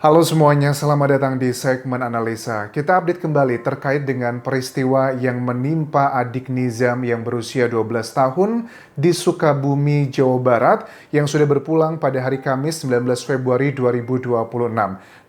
Halo semuanya, selamat datang di segmen analisa. Kita update kembali terkait dengan peristiwa yang menimpa adik Nizam yang berusia 12 tahun di Sukabumi, Jawa Barat yang sudah berpulang pada hari Kamis 19 Februari 2026.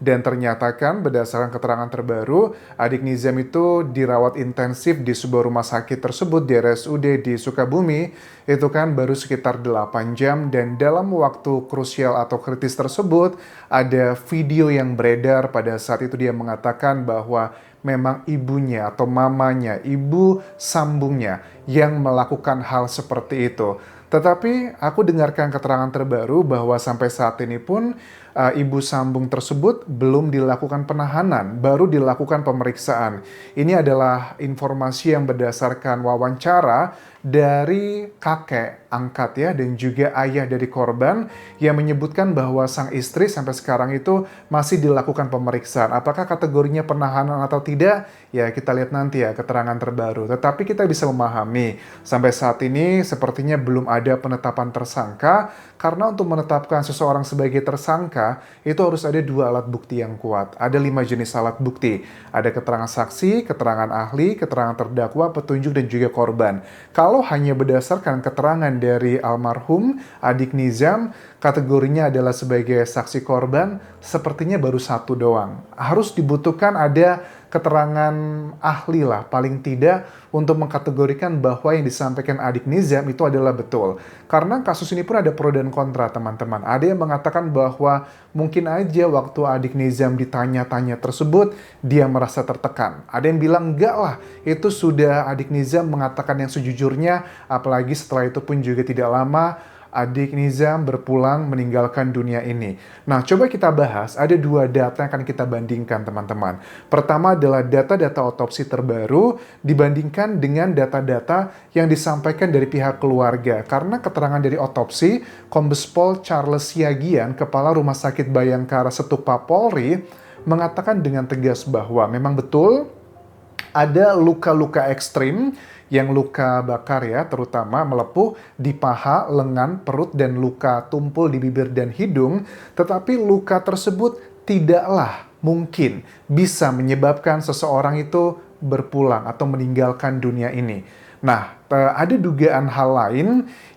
Dan ternyata kan berdasarkan keterangan terbaru, adik Nizam itu dirawat intensif di sebuah rumah sakit tersebut di RSUD di Sukabumi. Itu kan baru sekitar 8 jam dan dalam waktu krusial atau kritis tersebut ada video yang beredar pada saat itu dia mengatakan bahwa memang ibunya atau mamanya, ibu sambungnya yang melakukan hal seperti itu. Tetapi aku dengarkan keterangan terbaru bahwa sampai saat ini pun ibu sambung tersebut belum dilakukan penahanan, baru dilakukan pemeriksaan. Ini adalah informasi yang berdasarkan wawancara dari kakek angkat ya dan juga ayah dari korban yang menyebutkan bahwa sang istri sampai sekarang itu masih dilakukan pemeriksaan. Apakah kategorinya penahanan atau tidak? Ya kita lihat nanti ya keterangan terbaru. Tetapi kita bisa memahami sampai saat ini sepertinya belum ada penetapan tersangka karena untuk menetapkan seseorang sebagai tersangka itu harus ada dua alat bukti yang kuat. Ada 5 jenis alat bukti. Ada keterangan saksi, keterangan ahli, keterangan terdakwa, petunjuk dan juga korban. Kalau hanya berdasarkan keterangan dari almarhum adik Nizam, kategorinya adalah sebagai saksi korban, sepertinya baru satu doang. Harus dibutuhkan ada keterangan ahli lah, paling tidak untuk mengkategorikan bahwa yang disampaikan adik Nizam itu adalah betul. Karena kasus ini pun ada pro dan kontra teman-teman. Ada yang mengatakan bahwa mungkin aja waktu adik Nizam ditanya-tanya tersebut, dia merasa tertekan. Ada yang bilang enggak lah, itu sudah adik Nizam mengatakan yang sejujurnya, apalagi setelah itu pun juga tidak lama, adik Nizam berpulang meninggalkan dunia ini. Nah, coba kita bahas, ada dua data yang akan kita bandingkan teman-teman. Pertama adalah data-data otopsi terbaru dibandingkan dengan data-data yang disampaikan dari pihak keluarga. Karena keterangan dari otopsi, Kombes Pol Charles Siagian, Kepala Rumah Sakit Bayangkara Setupa Polri, mengatakan dengan tegas bahwa memang betul ada luka-luka ekstrim yang luka bakar ya, terutama melepuh di paha, lengan, perut, dan luka tumpul di bibir dan hidung. Tetapi luka tersebut tidaklah mungkin bisa menyebabkan seseorang itu berpulang atau meninggalkan dunia ini. Nah, ada dugaan hal lain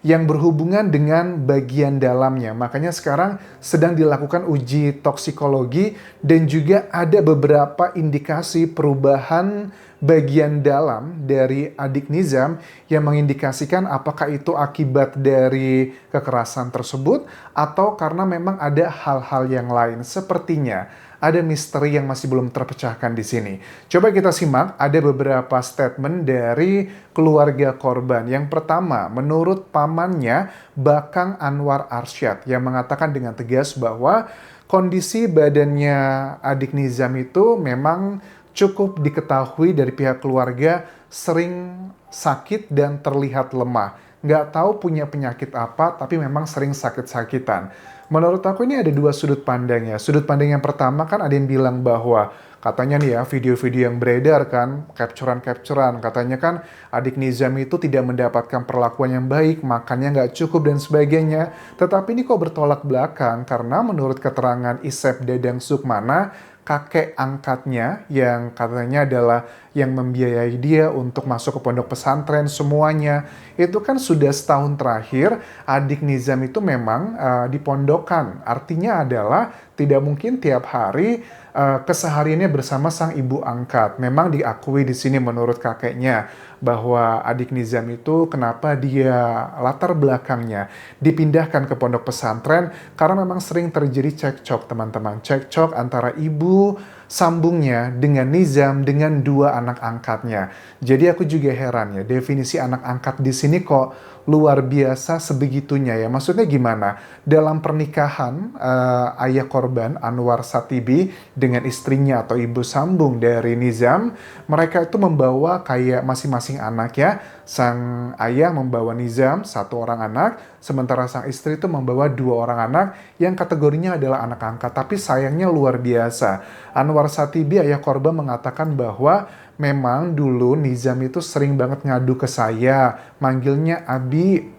yang berhubungan dengan bagian dalamnya. Makanya sekarang sedang dilakukan uji toksikologi dan juga ada beberapa indikasi perubahan bagian dalam dari adik Nizam yang mengindikasikan apakah itu akibat dari kekerasan tersebut atau karena memang ada hal-hal yang lain. Sepertinya ada misteri yang masih belum terpecahkan di sini. Coba kita simak, ada beberapa statement dari keluarga korban. Yang pertama, menurut pamannya, Bakang Anwar Arsyad, yang mengatakan dengan tegas bahwa kondisi badannya adik Nizam itu memang cukup diketahui dari pihak keluarga sering sakit dan terlihat lemah. Nggak tahu punya penyakit apa, tapi memang sering sakit-sakitan. Menurut aku ini ada dua sudut pandang ya. Sudut pandang yang pertama kan ada yang bilang bahwa katanya nih ya video-video yang beredar kan, capturean-capturean. Katanya kan adik Nizam itu tidak mendapatkan perlakuan yang baik, makannya nggak cukup dan sebagainya. Tetapi ini kok bertolak belakang karena menurut keterangan Isep Dedang Sukmana, kakek angkatnya yang katanya adalah yang membiayai dia untuk masuk ke pondok pesantren semuanya. Itu kan sudah setahun terakhir adik Nizam itu memang dipondokkan. Artinya adalah tidak mungkin tiap hari kesehariannya bersama sang ibu angkat. Memang diakui di sini menurut kakeknya bahwa adik Nizam itu kenapa dia latar belakangnya dipindahkan ke pondok pesantren karena memang sering terjadi cekcok teman-teman. Cekcok antara ibu sambungnya dengan Nizam dengan dua anak angkatnya. Jadi aku juga heran ya, definisi anak angkat di sini kok luar biasa sebegitunya ya. Maksudnya gimana? Dalam pernikahan ayah korban Anwar Satibi dengan istrinya atau ibu sambung dari Nizam, mereka itu membawa kayak masing-masing anak ya. Sang ayah membawa Nizam satu orang anak, sementara sang istri itu membawa dua orang anak yang kategorinya adalah anak angkat. Tapi sayangnya luar biasa. Anwar Satibi ayah korban mengatakan bahwa memang dulu Nizam itu sering banget ngadu ke saya, manggilnya Abi.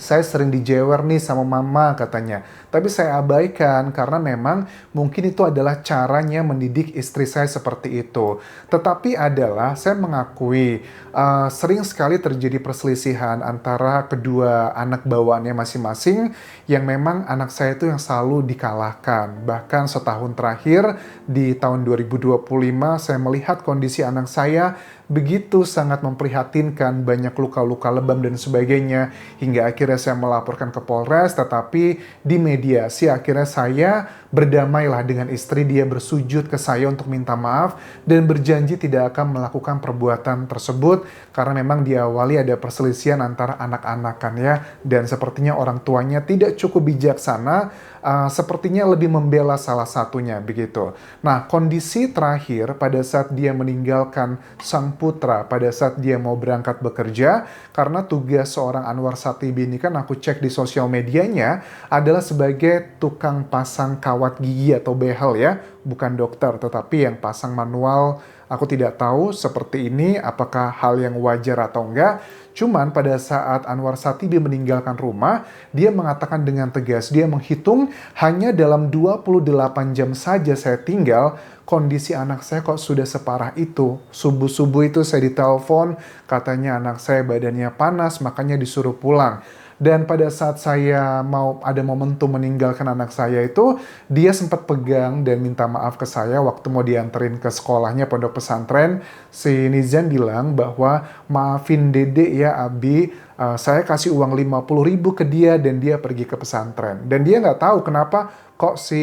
saya sering dijewer nih sama mama katanya. Tapi saya abaikan karena memang mungkin itu adalah caranya mendidik istri saya seperti itu. Tetapi adalah saya mengakui sering sekali terjadi perselisihan antara kedua anak bawaannya masing-masing yang memang anak saya itu yang selalu dikalahkan. Bahkan setahun terakhir di tahun 2025 saya melihat kondisi anak saya begitu sangat memprihatinkan, banyak luka-luka lebam dan sebagainya, hingga akhirnya saya melaporkan ke Polres, tetapi di mediasi akhirnya saya berdamailah dengan istri, dia bersujud ke saya untuk minta maaf dan berjanji tidak akan melakukan perbuatan tersebut karena memang diawali ada perselisihan antara anak-anakan ya, dan sepertinya orang tuanya tidak cukup bijaksana, sepertinya lebih membela salah satunya begitu. Nah, kondisi terakhir pada saat dia meninggalkan sang putra, pada saat dia mau berangkat bekerja, karena tugas seorang Anwar Satibi ini kan aku cek di sosial medianya adalah sebagai tukang pasang kawat gigi atau behel ya, bukan dokter, tetapi yang pasang manual. Aku tidak tahu seperti ini apakah hal yang wajar atau enggak. Cuman pada saat Anwar Satibi meninggalkan rumah, dia mengatakan dengan tegas, dia menghitung hanya dalam 28 jam saja saya tinggal, kondisi anak saya kok sudah separah itu. Subuh-subuh itu saya ditelepon, katanya anak saya badannya panas, makanya disuruh pulang. Dan pada saat saya mau ada momentum meninggalkan anak saya itu, dia sempat pegang dan minta maaf ke saya waktu mau dianterin ke sekolahnya pondok pesantren. Si Nizam bilang bahwa maafin Dede ya Abi, saya kasih uang 50.000 ke dia dan dia pergi ke pesantren. Dan dia nggak tahu kenapa kok si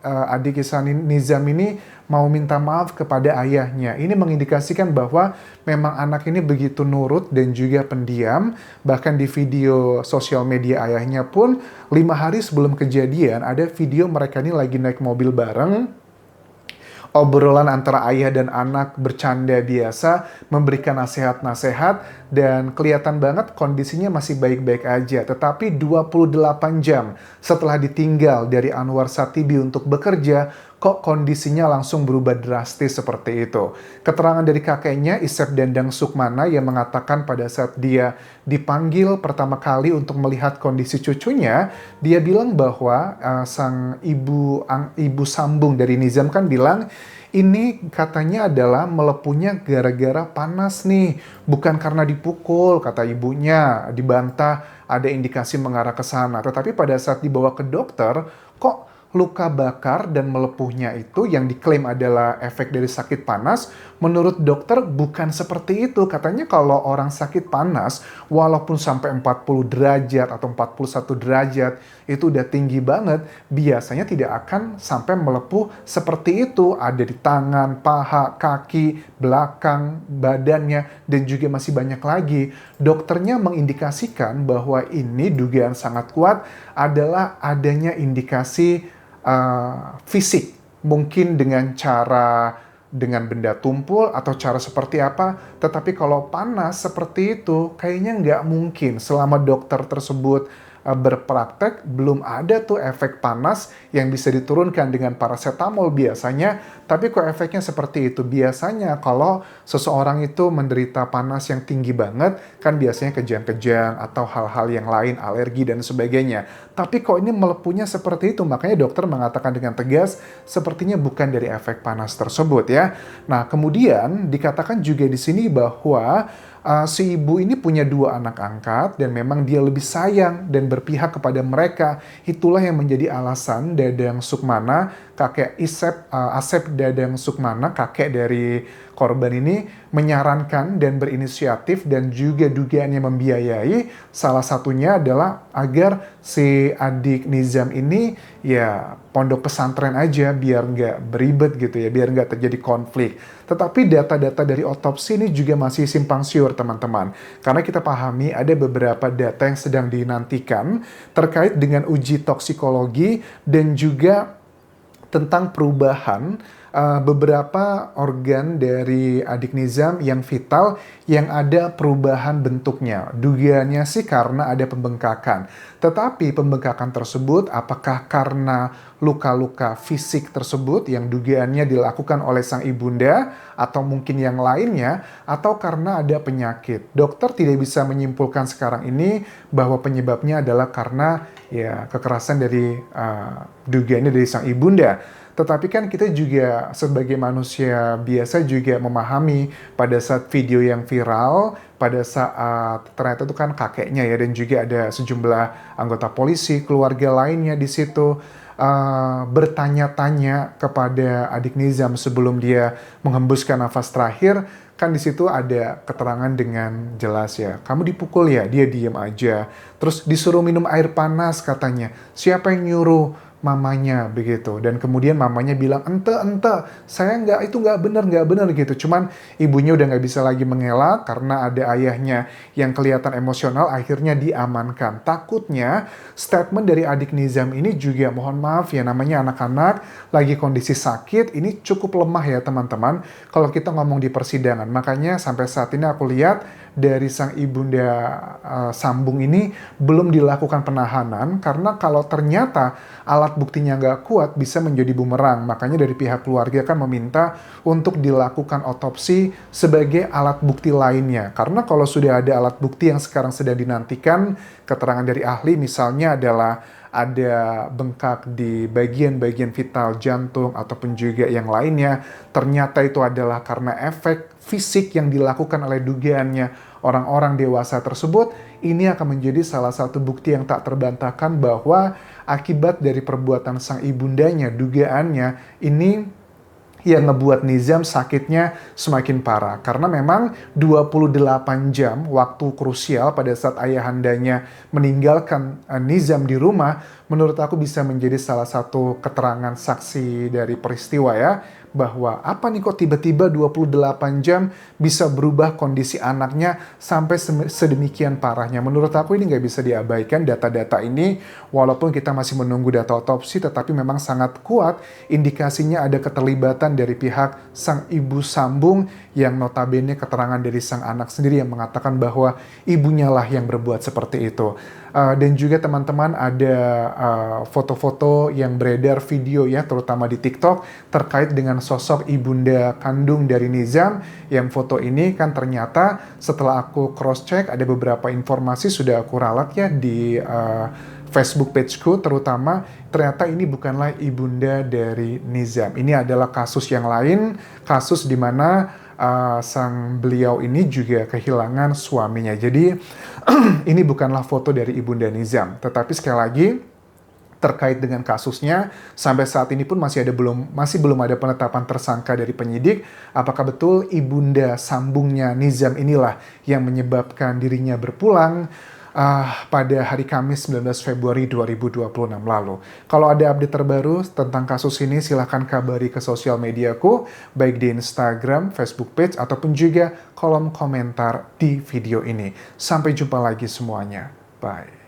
adik Ihsan Nizam ini mau minta maaf kepada ayahnya. Ini mengindikasikan bahwa memang anak ini begitu nurut dan juga pendiam. Bahkan di video sosial media ayahnya pun 5 hari sebelum kejadian ada video mereka ini lagi naik mobil bareng. Obrolan antara ayah dan anak bercanda biasa, memberikan nasihat-nasihat, dan kelihatan banget kondisinya masih baik-baik aja. Tetapi 28 jam setelah ditinggal dari Anwar Satibi untuk bekerja, kok kondisinya langsung berubah drastis seperti itu. Keterangan dari kakeknya, Isep Dandang Sukmana, yang mengatakan pada saat dia dipanggil pertama kali untuk melihat kondisi cucunya, dia bilang bahwa sang ibu sambung dari Nizam kan bilang, ini katanya adalah melepuhnya gara-gara panas nih, bukan karena dipukul, kata ibunya, dibantah ada indikasi mengarah ke sana. Tetapi pada saat dibawa ke dokter, kok luka bakar dan melepuhnya itu yang diklaim adalah efek dari sakit panas, menurut dokter bukan seperti itu. Katanya kalau orang sakit panas, walaupun sampai 40 derajat atau 41 derajat, itu udah tinggi banget, biasanya tidak akan sampai melepuh seperti itu. Ada di tangan, paha, kaki, belakang, badannya, dan juga masih banyak lagi. Dokternya mengindikasikan bahwa ini dugaan sangat kuat adalah adanya indikasi fisik, mungkin dengan benda tumpul atau cara seperti apa, tetapi kalau panas seperti itu kayaknya nggak mungkin. Selama dokter tersebut berpraktek, belum ada tuh efek panas yang bisa diturunkan dengan paracetamol biasanya, tapi kok efeknya seperti itu. Biasanya kalau seseorang itu menderita panas yang tinggi banget, kan biasanya kejang-kejang atau hal-hal yang lain, alergi dan sebagainya. Tapi kok ini melepuhnya seperti itu, makanya dokter mengatakan dengan tegas, sepertinya bukan dari efek panas tersebut ya. Nah, kemudian dikatakan juga di sini bahwa si ibu ini punya 2 anak angkat dan memang dia lebih sayang dan berpihak kepada mereka. Itulah yang menjadi alasan Dadang Sukmana, kakek Asep Dadang Sukmana, kakek dari korban ini, menyarankan dan berinisiatif dan juga dugaannya membiayai. Salah satunya adalah agar si adik Nizam ini ya pondok pesantren aja biar nggak beribet gitu ya, biar nggak terjadi konflik. Tetapi data-data dari otopsi ini juga masih simpang siur teman-teman. Karena kita pahami ada beberapa data yang sedang dinantikan terkait dengan uji toksikologi dan juga tentang perubahan beberapa organ dari adik Nizam yang vital yang ada perubahan bentuknya. Dugaannya sih karena ada pembengkakan. Tetapi pembengkakan tersebut apakah karena luka-luka fisik tersebut yang dugaannya dilakukan oleh sang ibunda atau mungkin yang lainnya atau karena ada penyakit. Dokter tidak bisa menyimpulkan sekarang ini bahwa penyebabnya adalah karena ya kekerasan dari dugaannya dari sang ibunda. Tetapi kan kita juga sebagai manusia biasa juga memahami pada saat video yang viral, pada saat ternyata itu kan kakeknya ya dan juga ada sejumlah anggota polisi, keluarga lainnya di situ bertanya-tanya kepada adik Nizam sebelum dia menghembuskan nafas terakhir, kan di situ ada keterangan dengan jelas ya. Kamu dipukul ya, dia diam aja. Terus disuruh minum air panas katanya. Siapa yang nyuruh? Mamanya begitu. Dan kemudian mamanya bilang, ente, saya itu nggak bener gitu. Cuman ibunya udah nggak bisa lagi mengelak karena ada ayahnya yang kelihatan emosional, akhirnya diamankan. Takutnya statement dari adik Nizam ini juga, mohon maaf ya, namanya anak-anak lagi kondisi sakit, ini cukup lemah ya teman-teman kalau kita ngomong di persidangan. Makanya sampai saat ini aku lihat dari sang ibunda Sambung ini belum dilakukan penahanan karena kalau ternyata alat buktinya nggak kuat bisa menjadi bumerang. Makanya dari pihak keluarga kan meminta untuk dilakukan otopsi sebagai alat bukti lainnya. Karena kalau sudah ada alat bukti yang sekarang sedang dinantikan, keterangan dari ahli misalnya adalah ada bengkak di bagian-bagian vital jantung ataupun juga yang lainnya, ternyata itu adalah karena efek fisik yang dilakukan oleh dugaannya orang-orang dewasa tersebut, ini akan menjadi salah satu bukti yang tak terbantahkan bahwa akibat dari perbuatan sang ibundanya, dugaannya ini yang ngebuat Nizam sakitnya semakin parah. Karena memang 28 jam waktu krusial pada saat ayahandanya meninggalkan Nizam di rumah, menurut aku bisa menjadi salah satu keterangan saksi dari peristiwa ya. Bahwa apa nih kok tiba-tiba 28 jam bisa berubah kondisi anaknya sampai sedemikian parahnya. Menurut aku ini nggak bisa diabaikan data-data ini, walaupun kita masih menunggu data otopsi, tetapi memang sangat kuat indikasinya ada keterlibatan dari pihak sang ibu Sambung yang notabene keterangan dari sang anak sendiri yang mengatakan bahwa ibunya lah yang berbuat seperti itu. Dan juga teman-teman ada foto-foto yang beredar video ya, terutama di TikTok terkait dengan sosok ibunda kandung dari Nizam. Yang foto ini kan ternyata setelah aku cross check ada beberapa informasi sudah aku ralat ya di Facebook pageku terutama, ternyata ini bukanlah ibunda dari Nizam. Ini adalah kasus yang lain, kasus di mana sang beliau ini juga kehilangan suaminya. Jadi ini bukanlah foto dari ibunda Nizam, tetapi sekali lagi terkait dengan kasusnya sampai saat ini pun masih belum ada penetapan tersangka dari penyidik. Apakah betul ibunda Sambungnya Nizam inilah yang menyebabkan dirinya berpulang pada hari Kamis 19 Februari 2026 lalu. Kalau ada update terbaru tentang kasus ini, silahkan kabari ke sosial mediaku, baik di Instagram, Facebook page, ataupun juga kolom komentar di video ini. Sampai jumpa lagi semuanya. Bye.